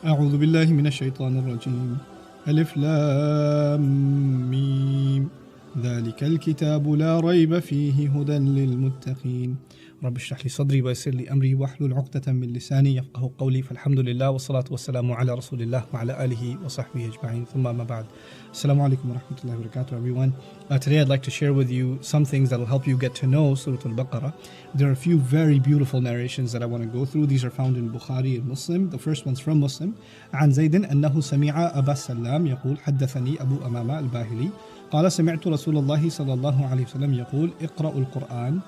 أعوذ بالله من الشيطان الرجيم ألف لام ميم ذلك الكتاب لا ريب فيه هدى للمتقين رب اشرح لي صدري ويسر لي أمري واحلل عقدة من لساني يفقه قولي فالحمد لله والصلاة والسلام على رسول الله وعلى آله وصحبه أجمعين ثم ما بعد. Assalamu alaikum wa rahmatullahi wa barakatuh, everyone. Today I'd like to share with you some things that will help you get to know Surah Al-Baqarah. There are a few very beautiful narrations that I want to go through. These are found in Bukhari and Muslim. The first one's from Muslim. عن زيد أنه سمع أبا السلام يقول حدثني أبو أمامة الباهلي قال سمعت رسول الله صلى الله عليه وسلم يقول اقرأوا القرآن.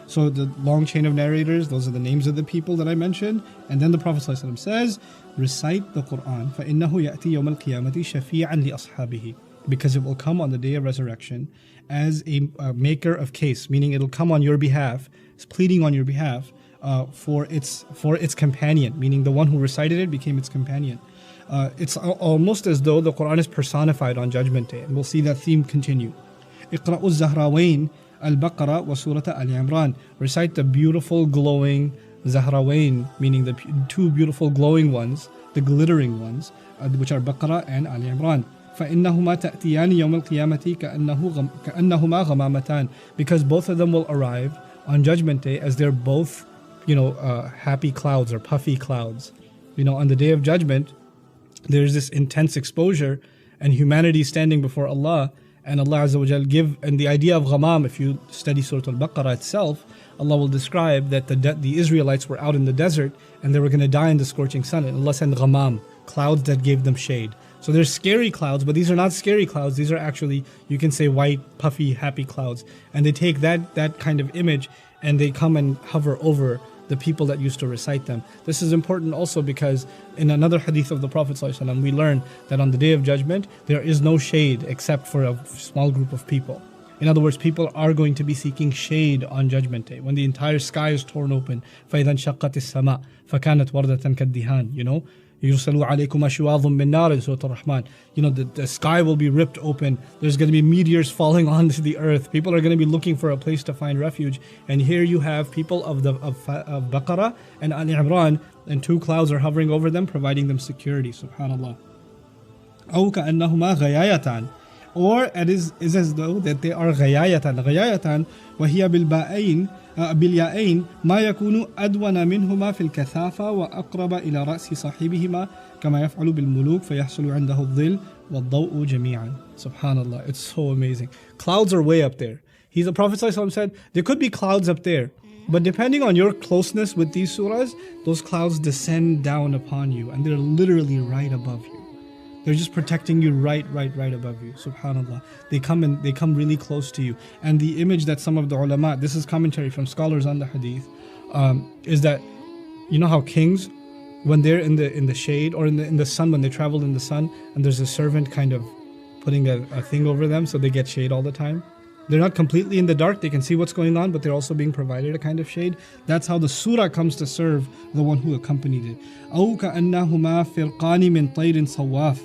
So the long chain of narrators, those are the names of the people that I mentioned. And then the Prophet ﷺ says, recite the Quran. فَإِنَّهُ يَأْتِي يَوْمَ الْقِيَامَةِ شَفِيعًا لِأَصْحَابِهِ. Because it will come on the day of resurrection as a maker of case, meaning it'll come on your behalf, it's pleading on your behalf for its companion, meaning the one who recited it became its companion. It's almost as though the Quran is personified on Judgment Day, and we'll see that theme continue. اقرأوا الزهراوين Al-Baqarah wa Surah Al-Imran. Recite the beautiful glowing Zahrawain, meaning the two beautiful glowing ones, the glittering ones, which are Baqarah and Al-Imran. فَإِنَّهُمَا تَأْتِيَانِ يَوْمَ الْقِيَامَةِ كَأَنَّهُمَا غَمَامَتَانِ. Because both of them will arrive on Judgment Day as they're both, happy clouds or puffy clouds. On the Day of Judgment, there's this intense exposure and humanity standing before Allah. And Allah Azza wa Jal and the idea of ghamam, if you study Surah Al-Baqarah itself, Allah will describe that the Israelites were out in the desert and they were going to die in the scorching sun. And Allah sent ghamam, clouds that gave them shade. So there's scary clouds, but these are not scary clouds. These are actually, you can say, white, puffy, happy clouds. And they take that kind of image and they come and hover over the people that used to recite them. This is important also because in another hadith of the Prophet ﷺ, we learn that on the Day of Judgment, there is no shade except for a small group of people. In other words, people are going to be seeking shade on Judgment Day when the entire sky is torn open. فَإِذَا انشَقَّتِ السَّمَاء فَكَانَتْ وَرْدَةً كَالدِّهَانِ يُرْسَلُوا عَلَيْكُمْ أَشْوَاظٌ مِّن نَارٍ in Surah Ar-Rahman. The sky will be ripped open. There's going to be meteors falling onto the earth. People are going to be looking for a place to find refuge. And here you have people of Baqarah and Al-Imran, and two clouds are hovering over them, providing them security. Subhanallah. أو كأنهما غيايتان. Or it is as though that they are غيايتان. غيايتان وهي بالياءين ما يكون أدون منهما في الكثافة وأقرب إلى رأس صاحبهما كما يفعل بالملوك فيحصل عنده الظل والضوء جميعا. Subhanallah, it's so amazing. Clouds are way up there. The Prophet ﷺ said, there could be clouds up there, but depending on your closeness with these surahs, those clouds descend down upon you and they're literally right above you. They're just protecting you right above you. Subhanallah. They come really close to you. And the image that some of the ulama, this is commentary from scholars on the hadith, is that, how kings, when they're in the shade or in the sun, when they travel in the sun, and there's a servant kind of putting a thing over them so they get shade all the time. They're not completely in the dark, they can see what's going on, but they're also being provided a kind of shade. That's how the surah comes to serve the one who accompanied it. أَوْ كَأَنَّهُمَا فِرْقَانِ مِنْ طَيْرٍ صَوَّافٍ.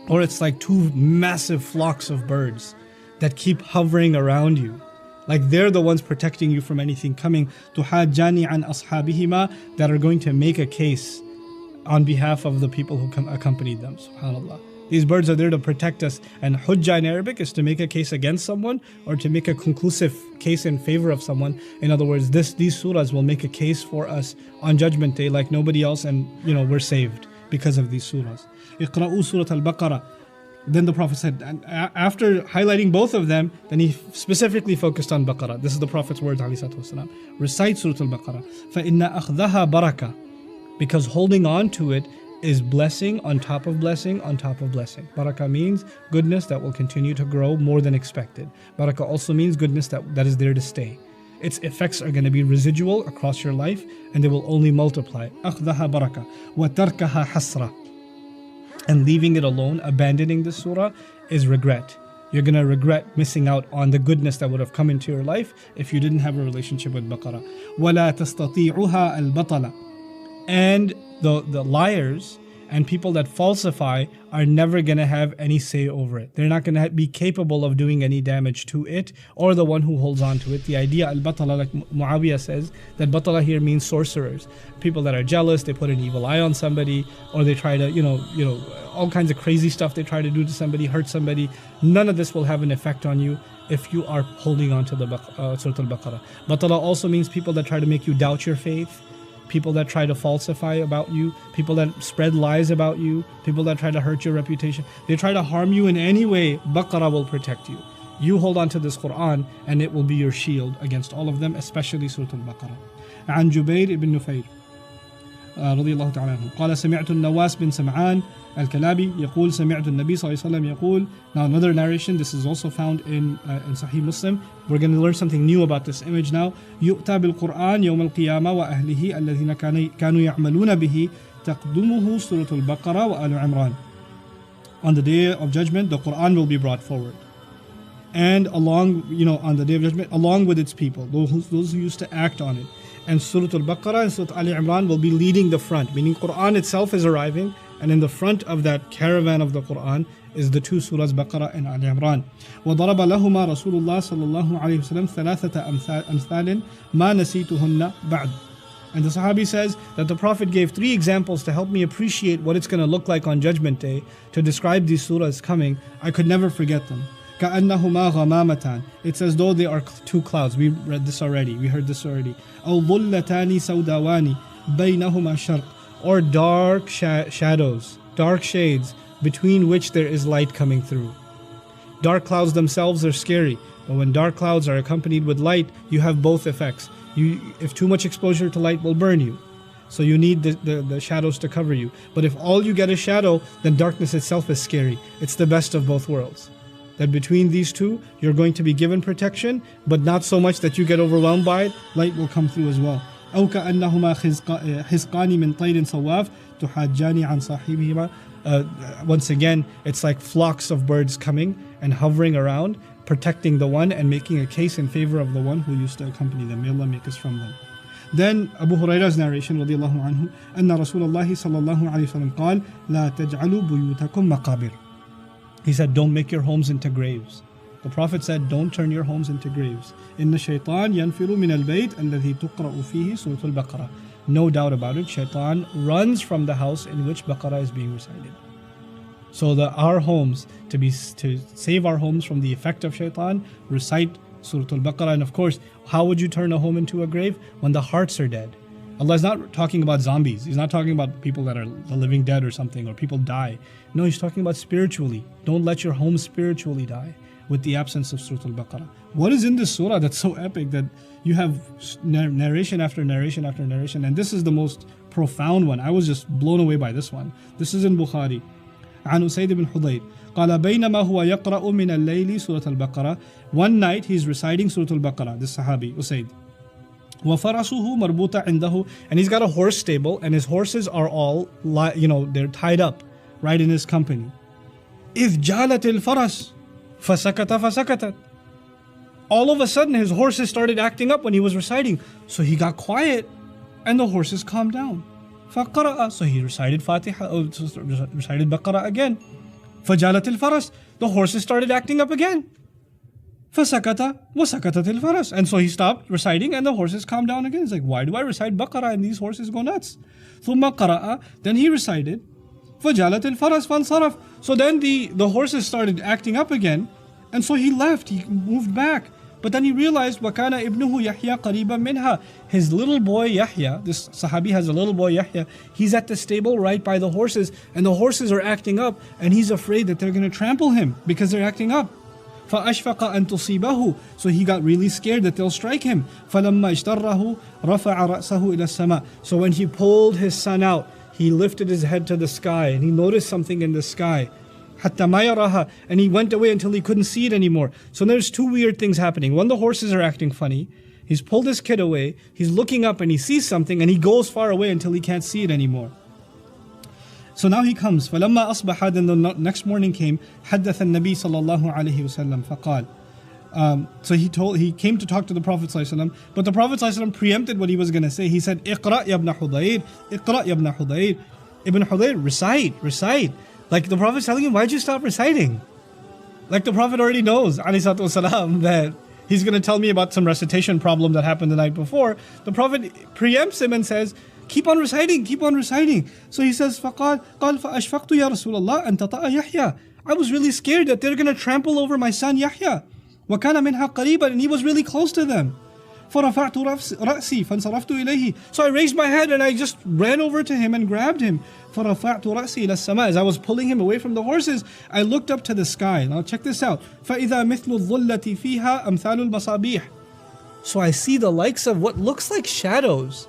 Or it's like two massive flocks of birds that keep hovering around you. Like they're the ones protecting you from anything coming. تُحَاجَّانِ عَنْ أَصْحَابِهِمَا, that are going to make a case on behalf of the people who accompanied them. Subhanallah. These birds are there to protect us. And hujjah in Arabic is to make a case against someone or to make a conclusive case in favor of someone. In other words, these surahs will make a case for us on Judgment Day like nobody else, and we're saved because of these surahs. اقرأوا Surah Al-Baqarah. Then the Prophet said, and after highlighting both of them, then he specifically focused on Baqarah. This is the Prophet's words, ﷺ. Recite Surah Al-Baqarah. فَإِنَّ أَخْذَهَا بَرَكَةً. Because holding on to it is blessing on top of blessing on top of blessing. Barakah means goodness that will continue to grow more than expected. Barakah also means goodness that is there to stay. Its effects are going to be residual across your life and they will only multiply. أَخْذَهَا بَرَكَةً وَتَرْكَهَا حَسْرَةً. And leaving it alone, abandoning the surah, is regret. You're going to regret missing out on the goodness that would have come into your life if you didn't have a relationship with Baqarah. وَلَا تَسْتَطِيعُهَا الْبَطَلَ. And the liars and people that falsify are never going to have any say over it. They're not going to be capable of doing any damage to it or the one who holds on to it. The idea al-batala, like Muawiyah says, that batala here means sorcerers. People that are jealous, they put an evil eye on somebody, or they try to, all kinds of crazy stuff they try to do to somebody, hurt somebody. None of this will have an effect on you if you are holding on to the Surah Al-Baqarah. Batala also means people that try to make you doubt your faith, people that try to falsify about you, people that spread lies about you, people that try to hurt your reputation. They try to harm you in any way. Baqarah will protect you. You hold on to this Quran and it will be your shield against all of them, especially Surah Al-Baqarah. عن جبير بن نفير رضي الله تعالى عنه قال سمعت النواس بن سمعان الكلابي يقول سمعت النبي صلى الله عليه وسلم يقول. Now another narration, this is also found in Sahih Muslim. We're going to learn something new about this image now. يؤتى بالقرآن يوم القيامة وأهله الذين كانوا يعملون به تقدمه سورة البقرة وآل عمران. On the day of judgment, the Quran will be brought forward. And along, on the day of judgment, along with its people, those who used to act on it. And Surah Al-Baqarah and Surah Ali Imran will be leading the front, meaning Quran itself is arriving, and in the front of that caravan of the Quran is the two surahs Baqarah and Ali Imran. وضرب لهما رسول الله صلى الله عليه وسلم ثلاثة أمثال ما نسيتهن بعد. And the Sahabi says that the Prophet gave 3 examples to help me appreciate what it's going to look like on Judgment Day, to describe these surahs coming. I could never forget them. كأنهما غمامتان. It's as though they are 2 clouds. We read this already. We heard this already. أو ظلتان سوداوان بينهما شرق. Or dark shadows, dark shades, between which there is light coming through. Dark clouds themselves are scary, but when dark clouds are accompanied with light, you have both effects. If too much exposure to light will burn you, so you need the shadows to cover you. But if all you get is shadow, then darkness itself is scary. It's the best of both worlds. That between these two, you're going to be given protection, but not so much that you get overwhelmed by it. Light will come through as well. أو كأنهما حزقان من طير صواف تحاجان عن صاحبهما. Once again, it's like flocks of birds coming and hovering around, protecting the one and making a case in favor of the one who used to accompany them. May Allah make us from them. Then Abu Hurairah's narration رضي الله عنه أن رسول الله صلى الله عليه وسلم قال لا تجعلوا بيوتكم مقابر. He said, don't make your homes into graves. The Prophet said, don't turn your homes into graves. إن الشيطان ينفر من البيت الذي تقرأ فيه سورة البقرة. No doubt about it, Shaitan runs from the house in which Baqarah is being recited. So our homes, to save our homes from the effect of Shaitan, recite Surah Al-Baqarah. And of course, how would you turn a home into a grave? When the hearts are dead. Allah is not talking about zombies. He's not talking about people that are the living dead or something, or people die. No, He's talking about spiritually. Don't let your home spiritually die with the absence of Surah Al-Baqarah. What is in this surah that's so epic that you have narration after narration after narration? And this is the most profound one. I was just blown away by this one. This is in Bukhari. عن أسيد بن حضير قال بينما هو يقرأ من الليل سورة البقرة. One night he's reciting Surah Al-Baqarah, this Sahabi, Usaid. وفرسه مربوطة عنده, and he's got a horse stable, and his horses are all, they're tied up right in his company. إذ جالت الفرس فسكت فسكتت. All of a sudden his horses started acting up when he was reciting, so he got quiet and the horses calmed down. فقرأ, so he recited recited Baqarah again. فجالت الفرس, the horses started acting up again. فسكت وسكتت الفرس, and so he stopped reciting and the horses calmed down again. He's like, why do I recite Baqarah and these horses go nuts? ثم قرأ, then he recited فجالت الفرس فانصرف. So then the horses started acting up again, and so he left, he moved back. But then he realized وَكَانَ ابْنُهُ يَحْيَى قَرِيبًا مِنْهَا. His little boy Yahya, this Sahabi has a little boy Yahya, he's at the stable right by the horses, and the horses are acting up, and he's afraid that they're going to trample him because they're acting up. فَأَشْفَقَ أَن تُصِيبَهُ, so he got really scared that they'll strike him. فَلَمَّا اجْتَرَّهُ رَفَعَ رَأْسَهُ إِلَى السَّمَاءِ. So when he pulled his son out, he lifted his head to the sky, and he noticed something in the sky. حتى ما يراها, and he went away until he couldn't see it anymore. So there's 2 weird things happening. One, the horses are acting funny. He's pulled his kid away. He's looking up and he sees something, and he goes far away until he can't see it anymore. So now he comes. فلما أصبح, then the next morning came. حدث النبي صلى الله عليه وسلم فقال. So he came to talk to the Prophet ﷺ, but the Prophet ﷺ preempted what he was going to say. He said, اقرأ يا ابن حضير, اقرأ يا ابن حضير. Ibn Hudayr, recite. Like the Prophet's telling him, why'd you stop reciting? Like the Prophet already knows, alayhi salatu wasalam, that he's going to tell me about some recitation problem that happened the night before. The Prophet preempts him and says, keep on reciting. So he says, فَقَالْ فَأَشْفَقْتُ يَا رَسُولَ اللَّهِ أَن تَطَأَ يَحْيَى. I was really scared that they're going to trample over my son Yahya. وَكَانَ مِنْهَا قَرِيبًا, and he was really close to them. فَرَفَعْتُ رَأْسِي فَانْصَرَفْتُ إِلَيْهِ. So I raised my head and I just ran over to him and grabbed him. فَرَفَعْتُ رَأْسِي إِلَى السَّمَاءِ. As I was pulling him away from the horses, I looked up to the sky. Now check this out. فَإِذَا مِثْلُ الظُّلَّةِ فِيهَا أَمْثَالُ الْمَصَابِيحِ. So I see the likes of what looks like shadows,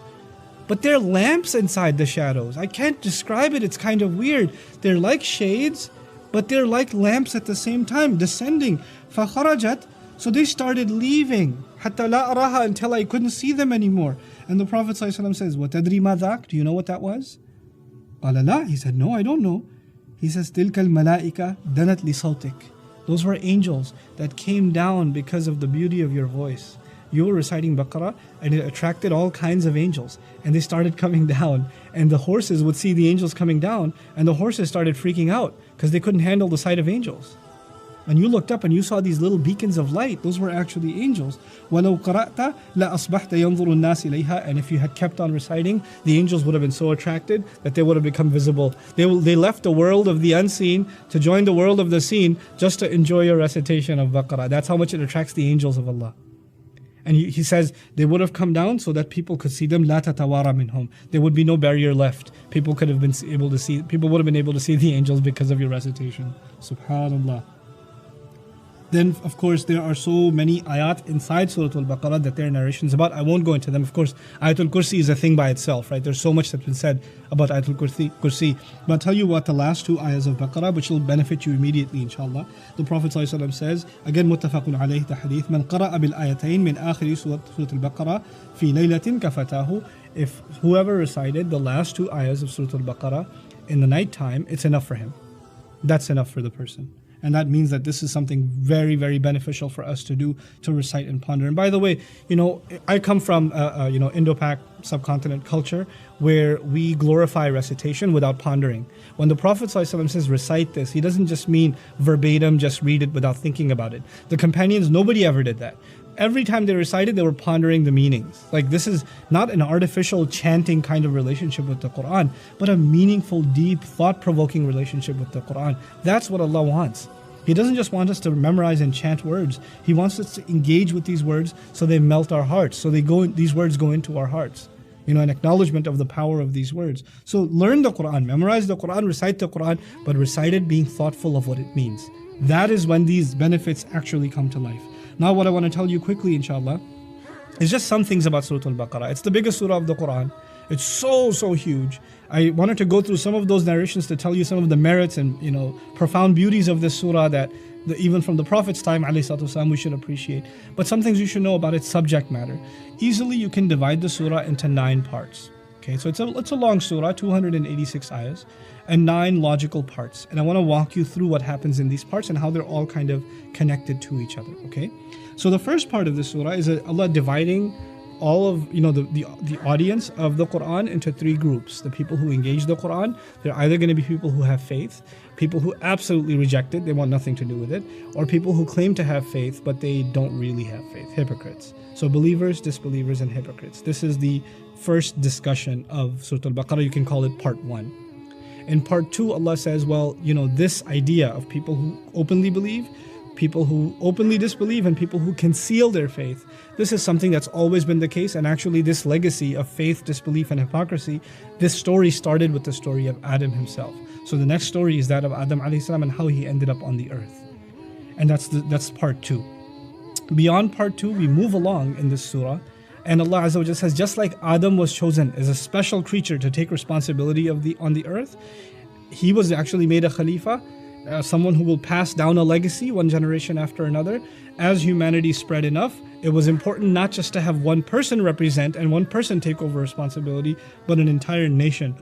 but they're lamps inside the shadows. I can't describe it, it's kind of weird. They're like shades, but they're like lamps at the same time, descending. فَخَرَجَتْ. So they started leaving. حَتَّى لَا أَرَاهَا, until I couldn't see them anymore. And the Prophet ﷺ says, وَتَدْرِي مَا ذَاكَ. Do you know what that was? قَالَ لَا. He said, no, I don't know. He says, تِلْكَ الْمَلَائِكَةِ دَنَتْ لِصَوْتِكَ. Those were angels that came down because of the beauty of your voice. You were reciting Baqarah and it attracted all kinds of angels, and they started coming down, and the horses would see the angels coming down, and the horses started freaking out because they couldn't handle the sight of angels. And you looked up and you saw these little beacons of light. Those were actually angels. وَلَوْ قَرَأْتَ لَأَصْبَحْتَ يَنْظُرُ النَّاسِ إِلَيْهَا. And if you had kept on reciting, the angels would have been so attracted that they would have become visible. They left the world of the unseen to join the world of the seen just to enjoy your recitation of Baqarah. That's how much it attracts the angels of Allah. And he says they would have come down so that people could see them. لَا تَتَوَارَ مِنْهُمْ. There would be no barrier left. People would have been able to see the angels because of your recitation. Subhanallah. Then, of course, there are so many ayat inside Surah Al-Baqarah that there are narrations about. I won't go into them. Of course, Ayatul Kursi is a thing by itself, right? There's so much that's been said about Ayatul Kursi. But I'll tell you what the last two ayahs of Baqarah, which will benefit you immediately, inshallah. The Prophet ﷺ says, again, muttafaqun alayhi, the hadith, man qara'a bil ayatayn min akhiri Surah Al-Baqarah fi laylatin kafatahu. If whoever recited the last two ayahs of Surah Al-Baqarah in the night time, it's enough for him. That's enough for the person. And that means that this is something very, very beneficial for us to do, to recite and ponder. And by the way, I come from, Indo-Pak subcontinent culture where we glorify recitation without pondering. When the Prophet ﷺ says recite this, he doesn't just mean verbatim, just read it without thinking about it. The companions, nobody ever did that. Every time they recited, they were pondering the meanings. Like, this is not an artificial chanting kind of relationship with the Quran, but a meaningful, deep, thought-provoking relationship with the Quran. That's what Allah wants. He doesn't just want us to memorize and chant words. He wants us to engage with these words so they melt our hearts, so these words go into our hearts. An acknowledgement of the power of these words. So learn the Quran, memorize the Quran, recite the Quran, but recite it being thoughtful of what it means. That is when these benefits actually come to life. Now what I want to tell you quickly, inshallah, is just some things about Surah Al-Baqarah. It's the biggest surah of the Quran. It's so huge. I wanted to go through some of those narrations to tell you some of the merits and profound beauties of this surah that even from the Prophet's time, ﷺ, we should appreciate. But some things you should know about its subject matter. Easily you can divide the surah into 9 parts. Okay, so it's a long surah, 286 ayahs, and 9 logical parts. And I want to walk you through what happens in these parts and how they're all kind of connected to each other. Okay, so the first part of the surah is Allah dividing all of the audience of the Quran into 3 groups. The people who engage the Quran, they're either going to be people who have faith, people who absolutely reject it, they want nothing to do with it, or people who claim to have faith but they don't really have faith, hypocrites. So believers, disbelievers, and hypocrites. This is the first discussion of Surah Al-Baqarah. You can call it part 1. In part 2, Allah says, this idea of people who openly believe, people who openly disbelieve, and people who conceal their faith. This is something that's always been the case, and actually this legacy of faith, disbelief, and hypocrisy, this story started with the story of Adam himself. So the next story is that of Adam alayhi salam and how he ended up on the earth. And that's part 2. Beyond part 2, we move along in this surah, and Allah Azza wa Jalla says, just like Adam was chosen as a special creature to take responsibility on the earth, he was actually made a Khalifa, someone who will pass down a legacy one generation after another. As humanity spread enough, it was important not just to have one person represent and one person take over responsibility, but an entire nation.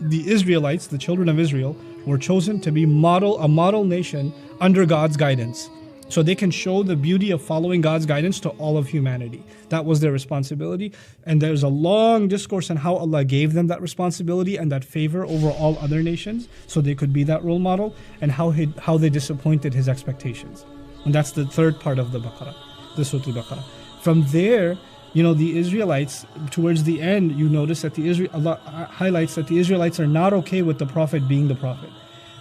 The Israelites, the children of Israel, were chosen to be a model nation under God's guidance. so they can show the beauty of following God's guidance to all of humanity. That was their responsibility. And there's a long discourse on how Allah gave them that responsibility and that favor over all other nations, so they could be that role model, and how they disappointed His expectations. And that's the third part of the Baqarah, the Surah Al-Baqarah. From there, the Israelites, towards the end, you notice that Allah highlights that the Israelites are not okay with the Prophet being the Prophet.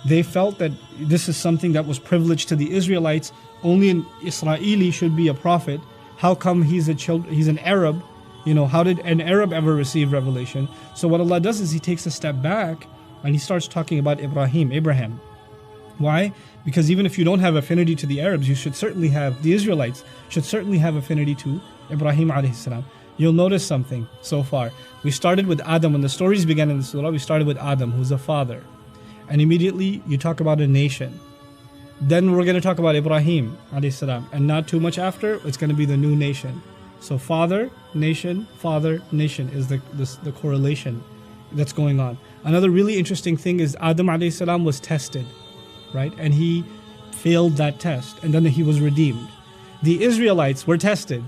They felt that this is something that was privileged to the Israelites. Only an Israeli should be a prophet. How come he's an Arab? How did an Arab ever receive revelation? So what Allah does is He takes a step back and He starts talking about Abraham. Why? Because even if you don't have affinity to the Arabs, the Israelites should certainly have affinity to Ibrahim alayhi salam. You'll notice something so far. We started with Adam. When the stories began in the surah, we started with Adam, who's a father. And immediately you talk about a nation. Then we're going to talk about Ibrahim alayhi salam. And not too much after, it's going to be the new nation. So father, nation is the correlation that's going on. Another really interesting thing is Adam alayhi salam was tested, right? And he failed that test, and then he was redeemed. The Israelites were tested,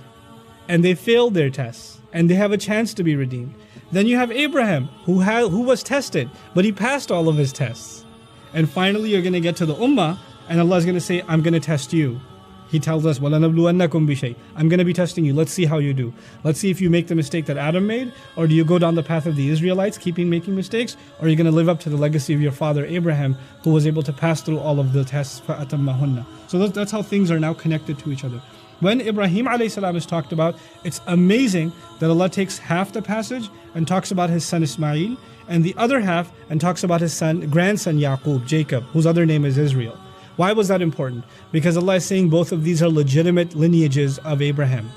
and they failed their tests, and they have a chance to be redeemed. Then you have Abraham, who was tested, but he passed all of his tests. And finally, you're going to get to the Ummah, and Allah is going to say, I'm going to test you. He tells us, وَلَنَبْلُوَنَّكُمْ بِشَيْءٍ. I'm going to be testing you. Let's see how you do. Let's see if you make the mistake that Adam made, or do you go down the path of the Israelites, keeping making mistakes, or are you going to live up to the legacy of your father Abraham, who was able to pass through all of the tests. فَأَتَمَّهُنَّ. So that's how things are now connected to each other. When Ibrahim alayhi salam is talked about, it's amazing that Allah takes half the passage and talks about his son Ismail, and the other half and talks about his grandson Yaqub, Jacob, whose other name is Israel. Why was that important? Because Allah is saying both of these are legitimate lineages of Abraham,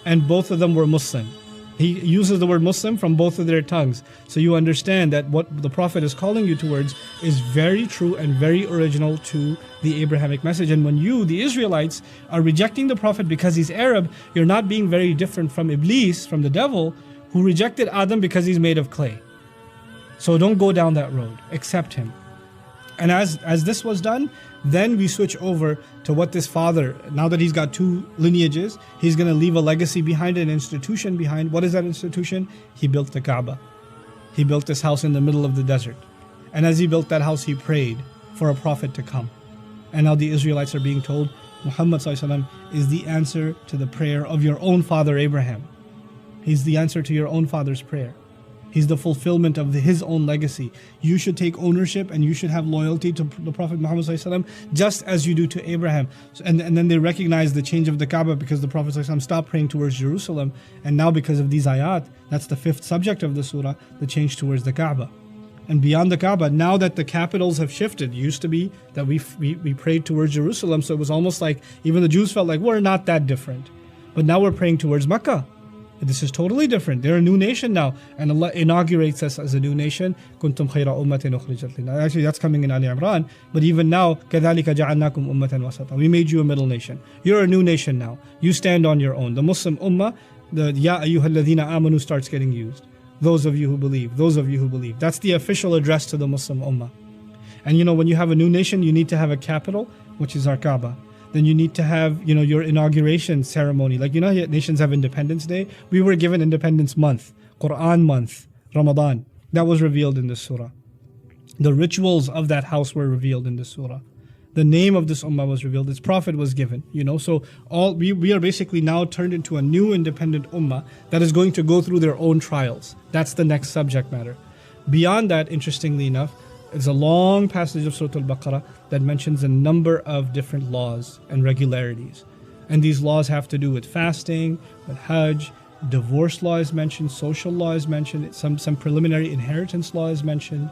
and both of them were Muslim. He uses the word Muslim from both of their tongues. So you understand that what the Prophet is calling you towards is very true and very original to the Abrahamic message. And when you, the Israelites, are rejecting the Prophet because he's Arab, you're not being very different from Iblis, from the devil, who rejected Adam because he's made of clay. So don't go down that road. Accept him. And as this was done, then we switch over to what this father, now that he's got two lineages, he's going to leave a legacy behind, an institution behind. What is that institution? He built the Kaaba. He built this house in the middle of the desert. And as he built that house, he prayed for a prophet to come. And now the Israelites are being told, Muhammad ﷺ is the answer to the prayer of your own father Abraham. He's the answer to your own father's prayer. He's the fulfillment of his own legacy. You should take ownership and you should have loyalty to the Prophet Muhammad ﷺ just as you do to Abraham. And then they recognize the change of the Kaaba because the Prophet ﷺ stopped praying towards Jerusalem. And now because of these ayat, that's the fifth subject of the surah, the change towards the Kaaba. And beyond the Kaaba, now that the capitals have shifted, it used to be that we prayed towards Jerusalem, so it was almost like even the Jews felt like we're not that different. But now we're praying towards Mecca. This is totally different. They're a new nation now, and Allah inaugurates us as a new nation. Kuntum khayra ummatin ukhrijat lin-nas. Actually, that's coming in Ali Imran. But even now, كَذَلِكَ جَعَلْنَاكُمْ أُمَّةً وَسَطًا. We made you a middle nation. You're a new nation now. You stand on your own. The Muslim ummah, the Ya ayyuhal ladhina amanu starts getting used. Those of you who believe. Those of you who believe. That's the official address to the Muslim ummah. And when you have a new nation, you need to have a capital, which is our Kaaba. Then you need to have, your inauguration ceremony. Like, nations have Independence Day. We were given Independence Month, Quran month, Ramadan. That was revealed in this surah. The rituals of that house were revealed in this surah. The name of this ummah was revealed. Its prophet was given. So we are basically now turned into a new independent ummah that is going to go through their own trials. That's the next subject matter. Beyond that, interestingly enough, it's a long passage of Surah Al-Baqarah that mentions a number of different laws and regularities. And these laws have to do with fasting, with Hajj, divorce law is mentioned, social law is mentioned, some preliminary inheritance law is mentioned,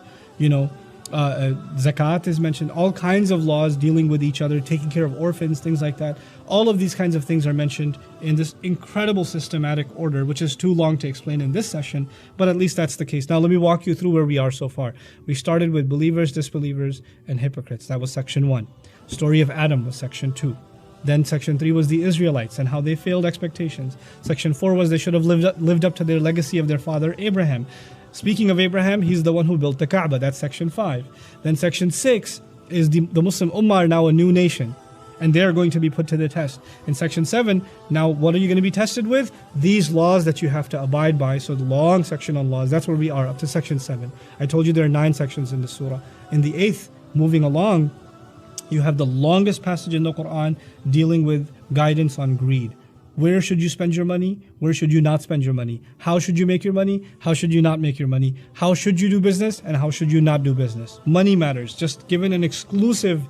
zakat is mentioned, all kinds of laws dealing with each other, taking care of orphans, things like that. All of these kinds of things are mentioned in this incredible systematic order, which is too long to explain in this session, but at least that's the case. Now let me walk you through where we are so far. We started with believers, disbelievers, and hypocrites. That was section 1. Story of Adam was section 2. Then section 3 was the Israelites and how they failed expectations. Section 4 was they should have lived up to their legacy of their father Abraham. Speaking of Abraham, he's the one who built the Kaaba. That's section 5. Then section 6 is the Muslim Ummah are now a new nation. and they're going to be put to the test. In section 7, now what are you going to be tested with? These laws that you have to abide by. So the long section on laws, that's where we are up to section 7. I told you there are 9 sections in the surah. In the 8th, moving along, you have the longest passage in the Quran dealing with guidance on greed. Where should you spend your money? Where should you not spend your money? How should you make your money? How should you not make your money? How should you do business and how should you not do business? Money matters. Just given an exclusive,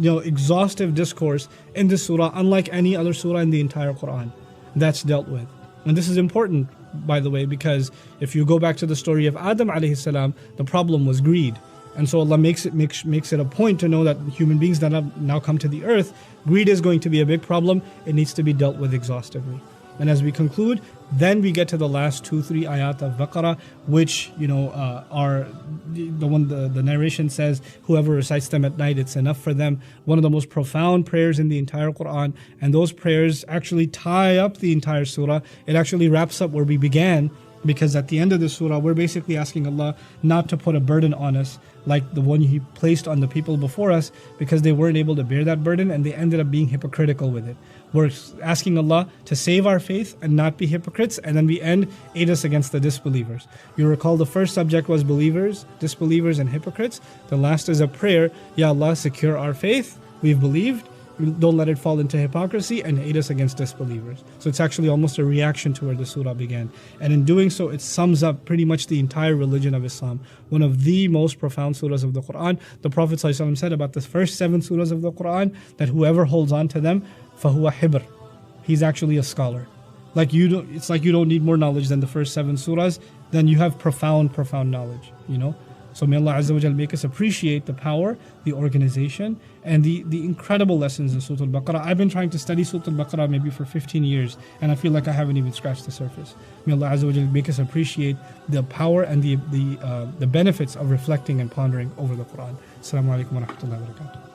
exhaustive discourse in this surah, unlike any other surah in the entire Quran, that's dealt with. And this is important, by the way, because if you go back to the story of Adam alayhi salam, the problem was greed. And so Allah makes it a point to know that human beings that have now come to the earth, greed is going to be a big problem. It needs to be dealt with exhaustively. And as we conclude, then we get to the last 2-3 ayat of Baqarah, which are the one the narration says, whoever recites them at night, it's enough for them. One of the most profound prayers in the entire Quran, and those prayers actually tie up the entire surah. It actually wraps up where we began. Because at the end of the surah, we're basically asking Allah not to put a burden on us like the one He placed on the people before us, because they weren't able to bear that burden and they ended up being hypocritical with it. We're asking Allah to save our faith and not be hypocrites, and then we end, aid us against the disbelievers. You recall the first subject was believers, disbelievers and hypocrites. The last is a prayer, Ya Allah, secure our faith, we've believed. Don't let it fall into hypocrisy and aid us against disbelievers. So it's actually almost a reaction to where the surah began. And in doing so, it sums up pretty much the entire religion of Islam. One of the most profound surahs of the Quran. The Prophet ﷺ said about the first 7 surahs of the Quran that whoever holds on to them, فَهُوَ حِبْر. He's actually a scholar. It's like you don't need more knowledge than the first 7 surahs. Then you have profound knowledge, So may Allah Azza wa Jal make us appreciate the power, the organization, and the incredible lessons in Surah Al-Baqarah. I've been trying to study Surah Al-Baqarah maybe for 15 years, and I feel like I haven't even scratched the surface. May Allah Azza wa Jal make us appreciate the power and the benefits of reflecting and pondering over the Quran. Assalamu alaikum wa rahmatullahi wa barakatuh.